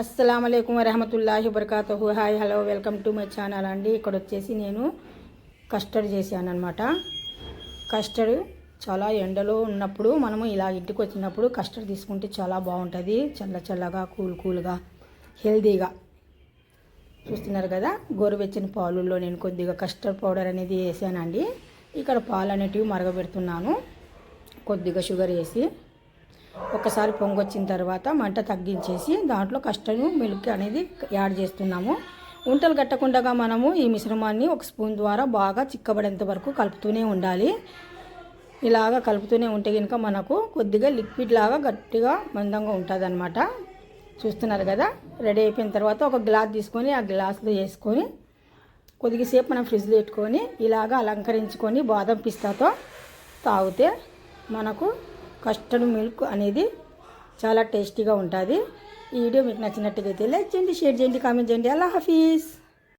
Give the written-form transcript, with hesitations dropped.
అస్సలాము అలైకుం వరహమతుల్లాహి వబర్కాతుహు. Hi hello welcome to my channel అండి. ఇక్కడ వచ్చేసి నేను కస్టర్డ్ చేశాను అనమాట. కస్టర్డ్ చాలా ఎండలో ఉన్నప్పుడు మనము ఇలా ఇంటికి వచ్చినప్పుడు కస్టర్డ్ తీసుకుంటే చాలా బాగుంటుంది. చల్ల చల్లగా కూల్గా హెల్తీగా. చూస్తున్నారు కదా, గోరువెచ్చని పాలుల్లో నేను కొద్దిగా కస్టర్డ్ పౌడర్ అనేది వేసానండి. ఇక్కడ పాలు అనేటివి మరగబెడుతున్నాను. కొద్దిగా షుగర్ వేసి ఒకసారి పొంగొచ్చిన తర్వాత మంట తగ్గించేసి దాంట్లో కస్టర్డ్ మిల్క్ అనేది యాడ్ చేస్తున్నాము. ఉంటలు కట్టకుండా మనము ఈ మిశ్రమాన్ని ఒక స్పూన్ ద్వారా బాగా చిక్కబడేంత వరకు కలుపుతూనే ఉండాలి. ఇలాగా కలుపుతూనే ఉంటే కనుక మనకు కొద్దిగా లిక్విడ్ లాగా గట్టిగా మందంగా ఉంటుంది అనమాట. చూస్తున్నారు కదా, రెడీ అయిపోయిన తర్వాత ఒక గ్లాస్ తీసుకొని ఆ గ్లాస్లో వేసుకొని కొద్దిసేపు మనం ఫ్రిడ్జ్లో పెట్టుకొని ఇలాగా అలంకరించుకొని బాదం పిస్తాతో తాగితే మనకు కస్టర్డ్ మిల్క్ అనేది చాలా టేస్టీగా ఉంటుంది. ఈ వీడియో మీకు నచ్చినట్టుగా అయితే లైక్ చేయండి, షేర్ చేయండి, కామెంట్ చేయండి. అల్లా హఫీజ్.